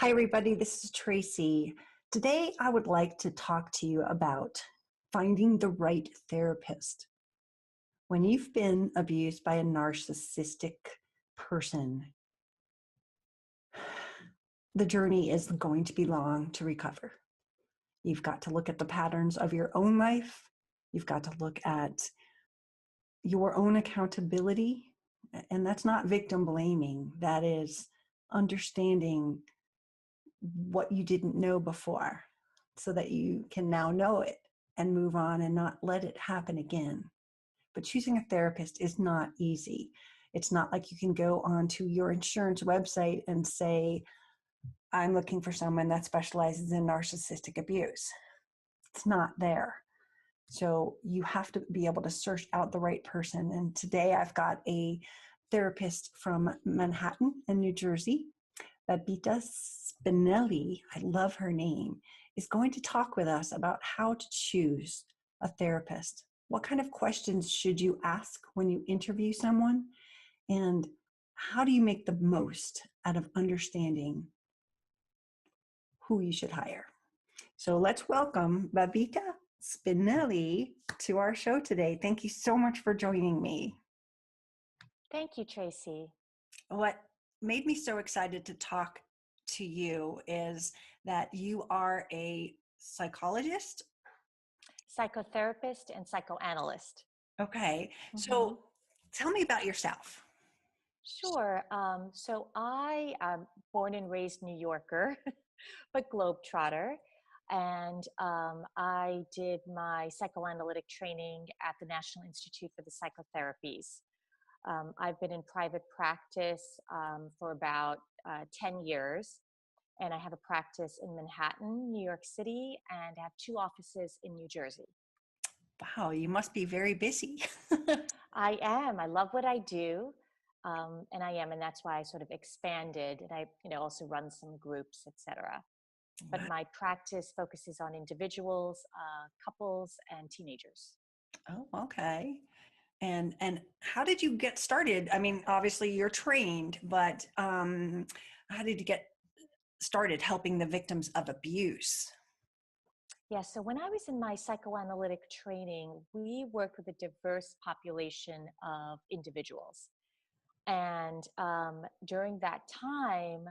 Hi, everybody. This is Tracey. Today, I would like to talk to you about finding the right therapist. When you've been abused by a narcissistic person, the journey is going to be long to recover. You've got to look at the patterns of your own life. You've got to look at your own accountability. And that's not victim blaming. That is understanding what you didn't know before so that you can now know it and move on and not let it happen again. But choosing a therapist is not easy. It's not like you can go onto your insurance website and say, I'm looking for someone that specializes in narcissistic abuse. It's not there. So you have to be able to search out the right person. And today I've got a therapist from Manhattan in New Jersey, Babita Spinelli, I love her name, is going to talk with us about how to choose a therapist. What kind of questions should you ask when you interview someone? And how do you make the most out of understanding who you should hire? So let's welcome Babita Spinelli to our show today. Thank you so much for joining me. Thank you, Tracey. What made me so excited to talk to you is that you are a psychologist, Psychotherapist and psychoanalyst. okay. So tell me about yourself. Sure. So I am born and raised New Yorker, but globetrotter. And I did my psychoanalytic training at the National Institute for the Psychotherapies. I've been in private practice for about 10 years. And I have a practice in Manhattan, New York City, and I have 2 offices in New Jersey. Wow, you must be very busy. I am. I love what I do. And I am. And that's why I sort of expanded. And I, also run some groups, etc. But my practice focuses on individuals, couples, and teenagers. Oh, okay. And how did you get started? I mean, obviously you're trained, but how did you get started helping the victims of abuse? Yeah, so when I was in my psychoanalytic training, we worked with a diverse population of individuals. And during that time,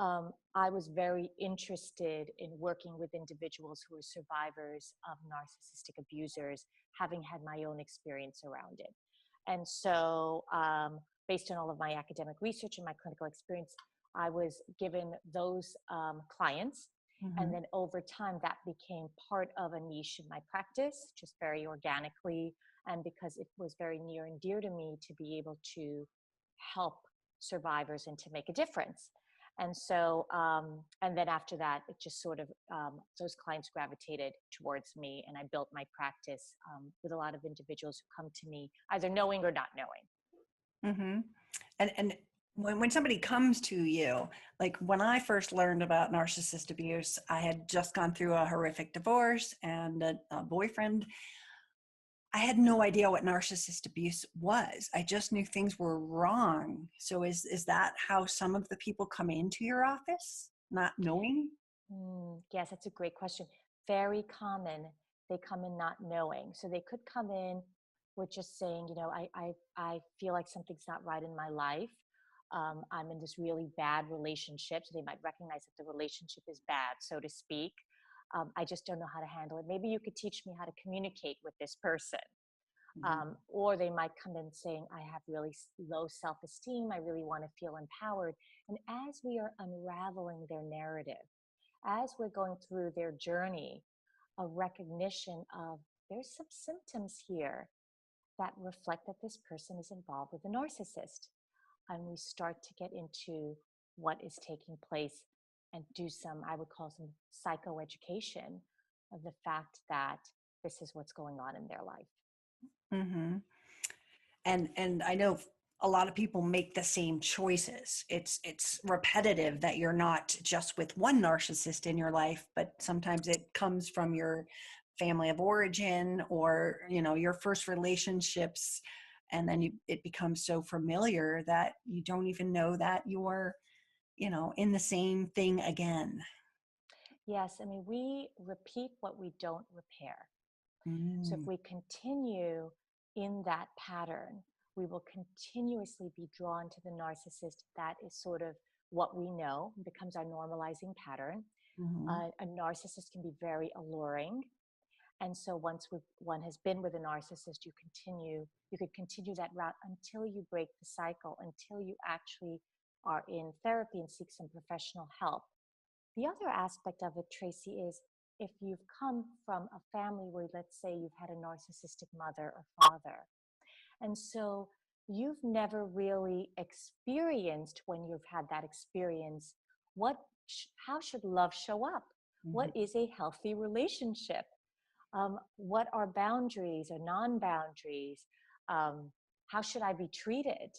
I was very interested in working with individuals who were survivors of narcissistic abusers, having had my own experience around it. And so, based on all of my academic research and my clinical experience, I was given those clients. And then over time, that became part of a niche in my practice, just very organically. And because it was very near and dear to me to be able to help survivors and to make a difference. And so, and then after that, it just sort of, those clients gravitated towards me, and I built my practice with a lot of individuals who come to me either knowing or not knowing. And when somebody comes to you, like when I first learned about narcissist abuse, I had just gone through a horrific divorce and a boyfriend. I had no idea what narcissist abuse was. I just knew things were wrong. So is that how some of the people come into your office, not knowing? Yes, that's a great question. Very common. They come in not knowing. So they could come in with just saying, I feel like something's not right in my life. I'm in this really bad relationship. So they might recognize that the relationship is bad, so to speak. I just don't know how to handle it. Maybe you could teach me how to communicate with this person. Or they might come in saying, I have really low self-esteem. I really want to feel empowered. And as we are unraveling their narrative, as we're going through their journey, a recognition of there's some symptoms here that reflect that this person is involved with a narcissist. And we start to get into what is taking place and do some, I would call some psychoeducation of the fact that this is what's going on in their life. And I know a lot of people make the same choices. It's repetitive that you're not just with one narcissist in your life, but sometimes it comes from your family of origin or, your first relationships. And then it becomes so familiar that you don't even know that you're in the same thing again. Yes, I mean, we repeat what we don't repair. So if Mm, we continue in that pattern, we will continuously be drawn to the narcissist. That is sort of what we know, becomes our normalizing pattern. mhm, A narcissist can be very alluring. And so once one has been with a narcissist, you could continue that route until you break the cycle, until you actually are in therapy and seek some professional help. The other aspect of it, Tracy, is if you've come from a family where, let's say, you've had a narcissistic mother or father, and so you've never really experienced, when you've had that experience, how should love show up? mhm, What is a healthy relationship? What are boundaries or non-boundaries? How should I be treated?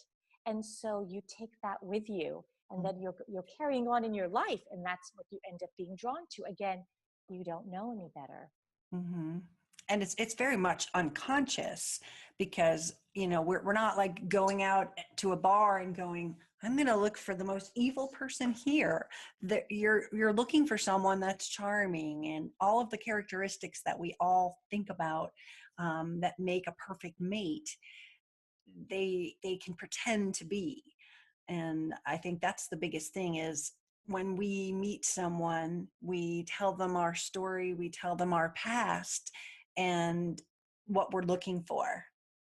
And so you take that with you, and then you're carrying on in your life, and that's what you end up being drawn to. Again, you don't know any better. mhm. And it's very much unconscious because we're not like going out to a bar and going, I'm going to look for the most evil person here. That you're looking for someone that's charming and all of the characteristics that we all think about, that make a perfect mate. They can pretend to be. And I think that's the biggest thing is when we meet someone, we tell them our story, we tell them our past and what we're looking for.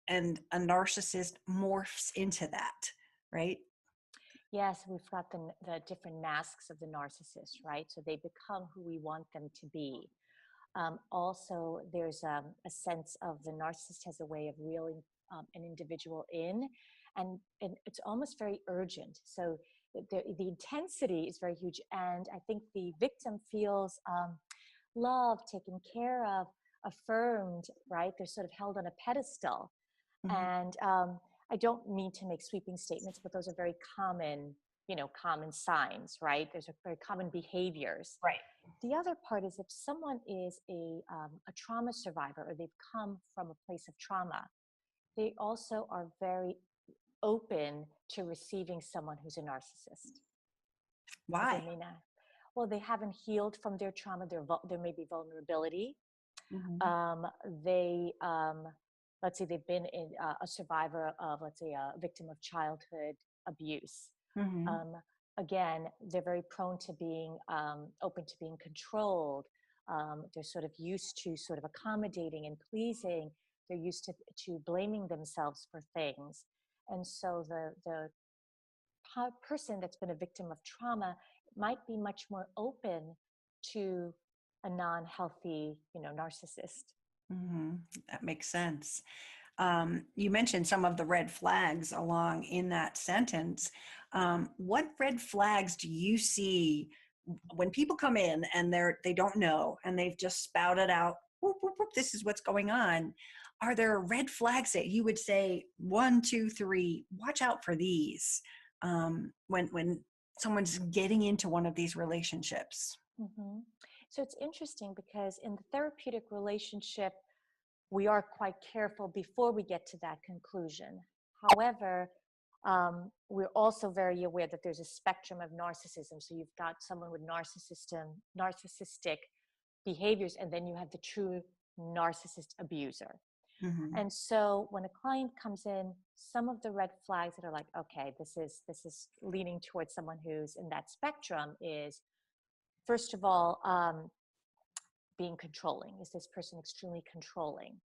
And a narcissist morphs into that, right? Yes, we've got the different masks of the narcissist, right? So they become who we want them to be. Also, there's a sense of the narcissist has a way of reeling an individual in, and it's almost very urgent. So the intensity is very huge, and I think the victim feels loved, taken care of, affirmed, right? They're sort of held on a pedestal. Mhm. And I don't mean to make sweeping statements, but those are very common, common signs, right? Those are very common behaviors. Right. The other part is if someone is a trauma survivor or they've come from a place of trauma, they also are very open to receiving someone who's a narcissist because they Why? may not, well, they haven't healed from their trauma. There may be vulnerability. Mhm. Um, they, let's say they've been a survivor of, let's say, a victim of childhood abuse. Mhm. um, Again, they're very prone to being open to being controlled. They're sort of used to sort of accommodating and pleasing. They're used to blaming themselves for things. And so the person that's been a victim of trauma might be much more open to a non-healthy, narcissist. Mhm. That makes sense. You mentioned some of the red flags along in that sentence. What red flags do you see when people come in and they don't know and they've just spouted out, whoop, whoop, whoop, this is what's going on? Are there red flags that you would say 1, 2, 3? Watch out for these when someone's getting into one of these relationships. Hmm. So it's interesting because in the therapeutic relationship, we are quite careful before we get to that conclusion. However, we're also very aware that there's a spectrum of narcissism. So you've got someone with narcissistic behaviors, and then you have the true narcissist abuser. Mm-hmm. And so when a client comes in, some of the red flags that are like, okay, this is leaning towards someone who's in that spectrum is, first of all, being controlling. Is this person extremely controlling?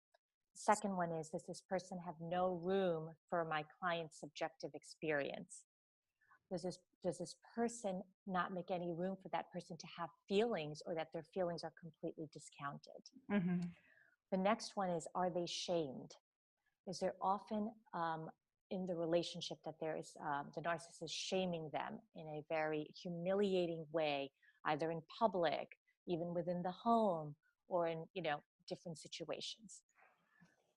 Second one is, does this person have no room for my client's subjective experience? Does this person not make any room for that person to have feelings, or that their feelings are completely discounted? Mm-hmm. The next one is, are they shamed? Is there often in the relationship that there is the narcissist shaming them in a very humiliating way, either in public, even within the home, or in different situations?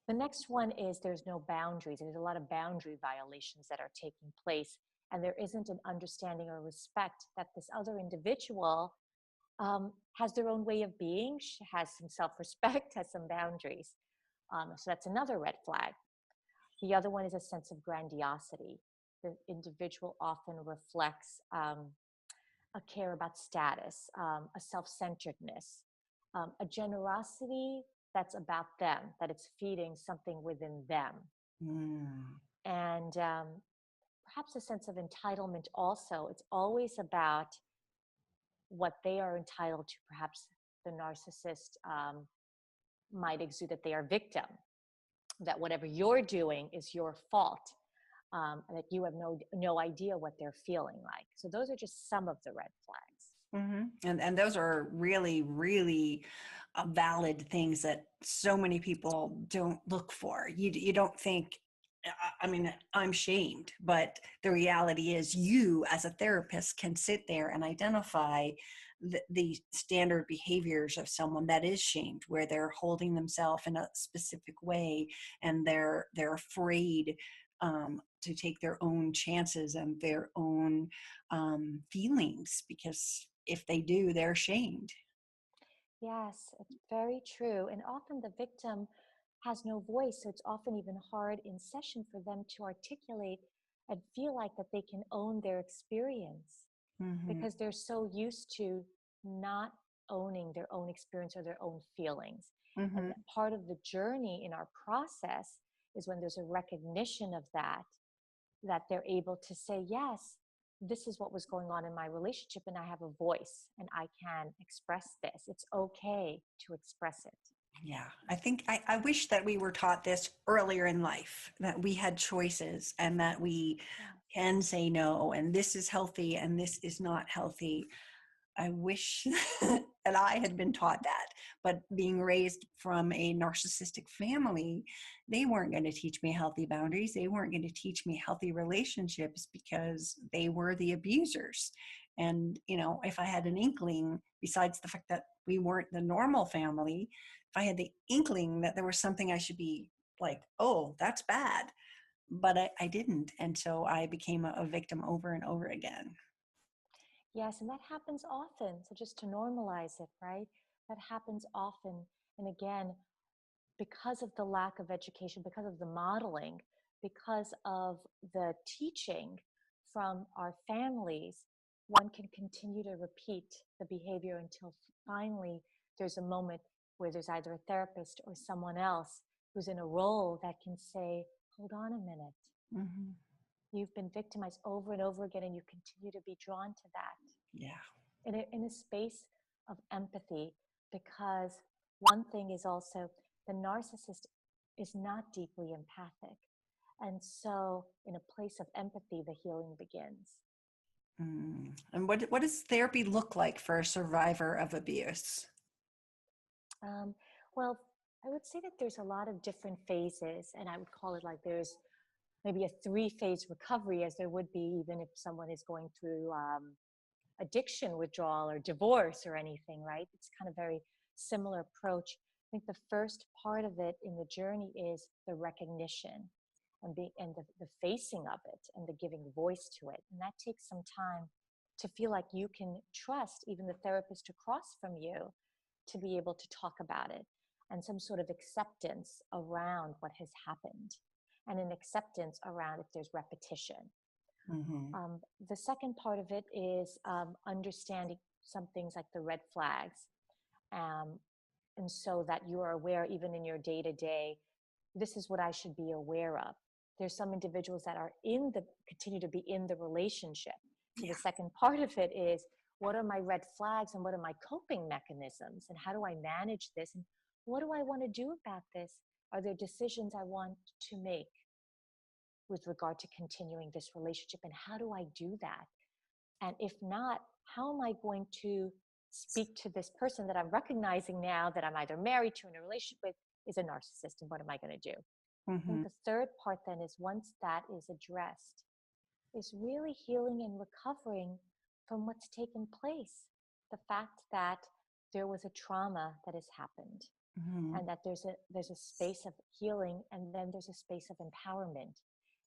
The next one is, there's no boundaries. There's a lot of boundary violations that are taking place, and there isn't an understanding or respect that this other individual has their own way of being, has some self-respect, has some boundaries. So that's another red flag. The other one is a sense of grandiosity. The individual often reflects a care about status, a self-centeredness, a generosity that's about them, that it's feeding something within them. Mm. And perhaps a sense of entitlement also. It's always about what they are entitled to. Perhaps the narcissist might exude that they are victim, that whatever you're doing is your fault, that you have no idea what they're feeling like. So those are just some of the red flags. And those are really, really valid things that so many people don't look for. You don't think, I mean, I'm shamed, but the reality is you as a therapist can sit there and identify the standard behaviors of someone that is shamed, where they're holding themselves in a specific way and they're afraid to take their own chances and their own feelings, because if they do, they're shamed. Yes, it's very true. And often the victim has no voice, so it's often even hard in session for them to articulate and feel like that they can own their experience, Mm-hmm. because they're so used to not owning their own experience or their own feelings. Mm-hmm. And part of the journey in our process is when there's a recognition of that, that they're able to say, yes, this is what was going on in my relationship, and I have a voice and I can express this. It's okay to express it. Yeah, I think I wish that we were taught this earlier in life, that we had choices and that we Yeah. can say no, and this is healthy and this is not healthy. I wish that I had been taught that, but being raised from a narcissistic family, they weren't going to teach me healthy boundaries. They weren't going to teach me healthy relationships because they were the abusers. And, if I had an inkling, besides the fact that we weren't the normal family, if I had the inkling that there was something I should be like, oh, that's bad, but I didn't. And so I became a victim over and over again. Yes, and that happens often. So just to normalize it, right? That happens often. And again, because of the lack of education, because of the modeling, because of the teaching from our families, one can continue to repeat the behavior until finally there's a moment where there's either a therapist or someone else who's in a role that can say, hold on a minute. Mm-hmm. You've been victimized over and over again, and you continue to be drawn to that Yeah. in a space of empathy. Because one thing is also, the narcissist is not deeply empathic. And so, in a place of empathy, the healing begins. And what does therapy look like for a survivor of abuse? Um, well, I would say that there's a lot of different phases, and I would call it like there's maybe a 3-phase recovery, as there would be even if someone is going through addiction withdrawal or divorce or anything, right? It's kind of very similar approach. I think the first part of it in the journey is the recognition and the facing of it and the giving voice to it. And that takes some time to feel like you can trust even the therapist across from you to be able to talk about it, and some sort of acceptance around what has happened, and an acceptance around if there's repetition. Mm-hmm. The second part of it is understanding some things like the red flags. Um, and so that you are aware, even in your day to day, this is what I should be aware of. There's some individuals that are continue to be in the relationship. So Yeah. the second part of it is, what are my red flags and what are my coping mechanisms? And how do I manage this? And what do I want to do about this? Are there decisions I want to make with regard to continuing this relationship, and how do I do that? And if not, how am I going to speak to this person that I'm recognizing now that I'm either married to, in a relationship with, is a narcissist, and what am I going to do? I Mm-hmm. think the third part then is, once that is addressed, is really healing and recovering from what's taken place. The fact that there was a trauma that has happened, Mm-hmm. and that there's a space of healing, and then there's a space of empowerment,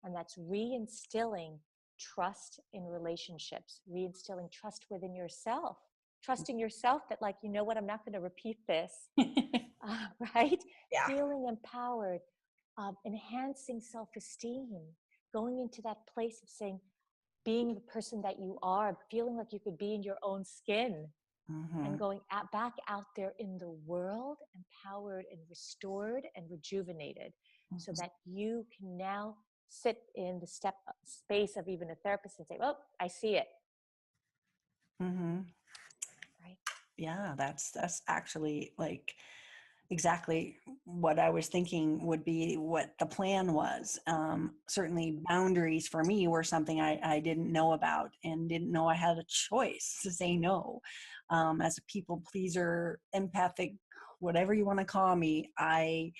and that's reinstilling trust in relationships, reinstilling trust within yourself, trusting yourself that, like, you know what, I'm not going to repeat this, right? Yeah. Feeling empowered, enhancing self-esteem, going into that place of saying, being the person that you are, feeling like you could be in your own skin, and going back out there in the world, empowered and restored and rejuvenated, so that you can now sit in the space of even a therapist and say, "Oh, I see it." Right? Yeah, that's actually like exactly what I was thinking would be what the plan was. Certainly boundaries for me were something I didn't know about and didn't know I had a choice to say no. As a people pleaser, empathic, whatever you want to call me, I,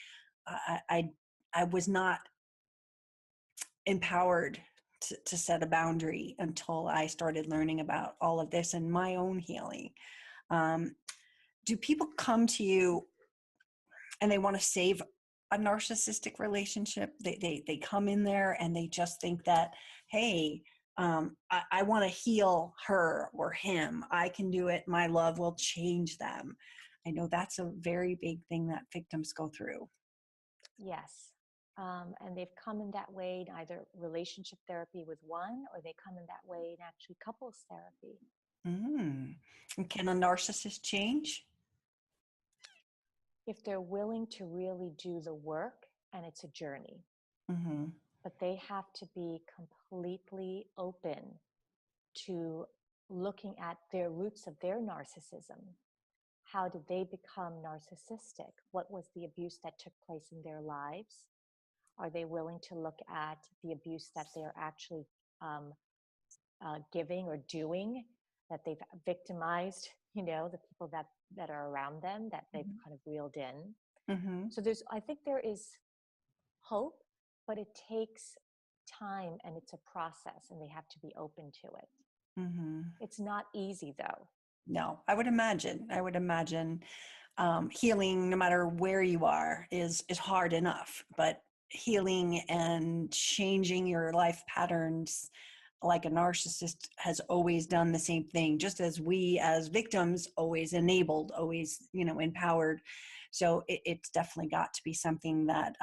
I, I was not empowered to set a boundary until I started learning about all of this and my own healing. Um, do people come to you and they want to save a narcissistic relationship? They come in there and they just think that, hey, I want to heal her or him. I can do it. My love will change them. I know that's a very big thing that victims go through. Yes. And they've come in that way in either relationship therapy with one, or they come in that way in actually couples therapy. Mm. And can a narcissist change? If they're willing to really do the work, and it's a journey, Mm-hmm. but they have to be completely open to looking at their roots of their narcissism. How did they become narcissistic? What was the abuse that took place in their lives? Are they willing to look at the abuse that they're actually um, giving or doing, that they've victimized, the people that are around them, that they've kind of reeled in? Mm-hmm. So I think there is hope, but it takes time and it's a process, and they have to be open to it. Mm-hmm. It's not easy though. No, I would imagine. Healing, no matter where you are, is hard enough. But healing and changing your life patterns, like a narcissist has always done the same thing, just as we as victims always enabled, always empowered. So it's definitely got to be something that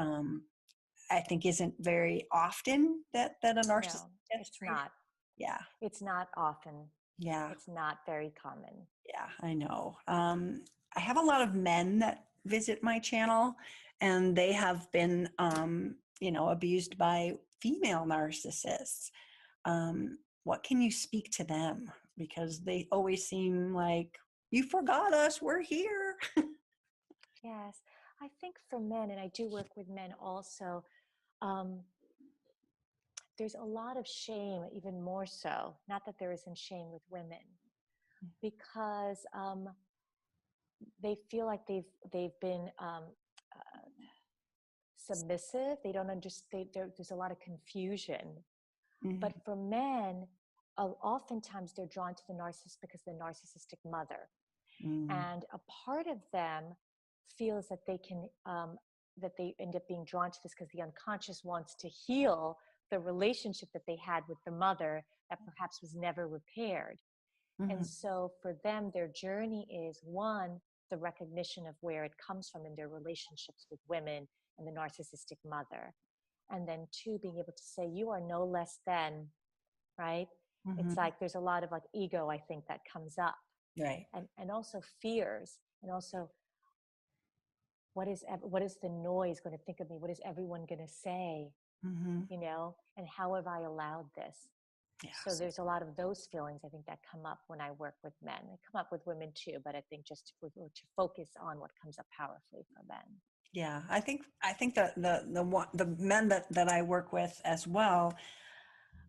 I think isn't very often that a narcissist No, gets it's treated. not. Yeah, It's not often. yeah. It's not very common. Yeah, I know. I have a lot of men that visit my channel, and they have been, abused by female narcissists. What can you speak to them? Because they always seem like, you forgot us, we're here. Yes. I think for men, and I do work with men also, um, there's a lot of shame, even more so. Not that there isn't shame with women, because they feel like they've been uh, submissive. They don't understand. There's a lot of confusion. Mhm, But for men, oftentimes they're drawn to the narcissist because of the narcissistic mother, mhm, and a part of them feels that they can that they end up being drawn to this because the unconscious wants to heal the relationship that they had with the mother that perhaps was never repaired. And mhm, so for them, their journey is, one, the recognition of where it comes from in their relationships with women and the narcissistic mother. And then two, being able to say, you are no less than, right? It's mhm. like there's a lot of like ego, I think, that comes up, Right. and also fears, and also what is the noise going to think of me? What is everyone going to say? Mhm. And how have I allowed this? So Yes. there's a lot of those feelings, I think, that come up when I work with men. They come up with women too, but I think just to focus on what comes up powerfully for men. Yeah, I think that the men that I work with as well,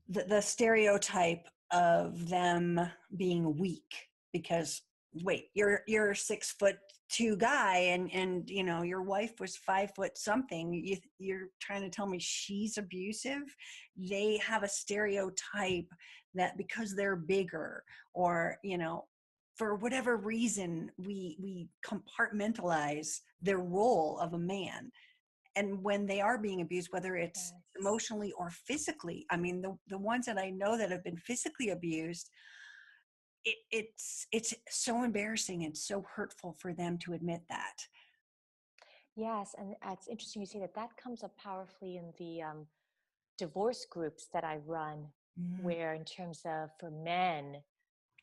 the stereotype of them being weak because wait, you're a 6'2" guy and your wife was 5 foot something. You're trying to tell me she's abusive? They have a stereotype that because they're bigger or for whatever reason we compartmentalize their role of a man, and when they are being abused, whether it's Yes. emotionally or physically, I mean, the ones that I know that have been physically abused, it's so embarrassing and so hurtful for them to admit that. Yes, and it's interesting you say that. That comes up powerfully in the divorce groups that I run, Mm-hmm. where in terms of for men,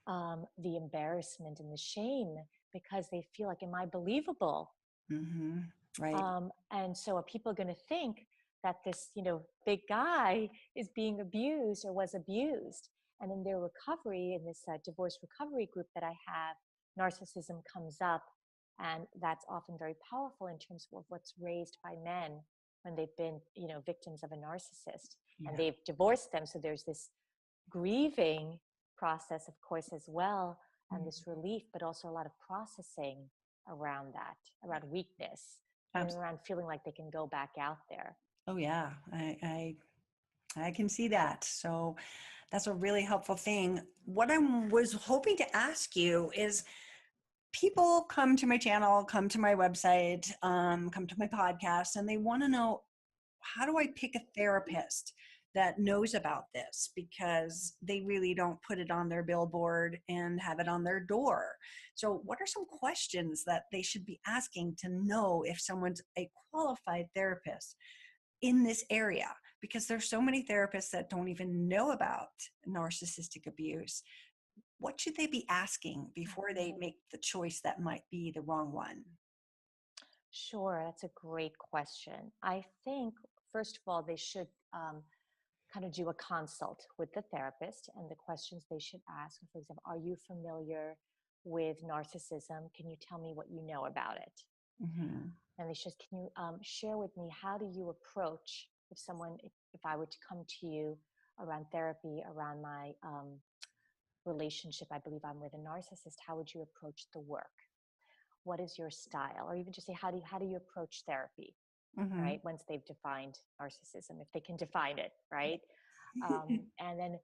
the embarrassment and the shame because they feel like, am I believable? Mm-hmm. Right. And so are people going to think that this, big guy is being abused or was abused? And in their recovery, in this divorce recovery group that I have, narcissism comes up. And that's often very powerful in terms of what's raised by men when they've been, victims of a narcissist and Yeah. they've divorced them. So there's this grieving process, of course, as well, and this relief, but also a lot of processing around that, around weakness, and then around feeling like they can go back out there. Oh yeah, I can see that. So that's a really helpful thing. What I was hoping to ask you is, people come to my channel, come to my website, come to my podcast, and they want to know, how do I pick a therapist that knows about this? Because they really don't put it on their billboard and have it on their door. So what are some questions that they should be asking to know if someone's a qualified therapist in this area? Because there's so many therapists that don't even know about narcissistic abuse. What should they be asking before they make the choice that might be the wrong one? Sure, that's a great question. I think, first of all, they should kind of do a consult with the therapist, and the questions they should ask, for example, are you familiar with narcissism? Can you tell me what you know about it? Mm-hmm. And they should, can you share with me, how do you approach if I were to come to you around therapy, around my relationship, I believe I'm with a narcissist, how would you approach the work? What is your style? Or even just say, how do you approach therapy, Mm-hmm. right? Once they've defined narcissism, if they can define it, right? And then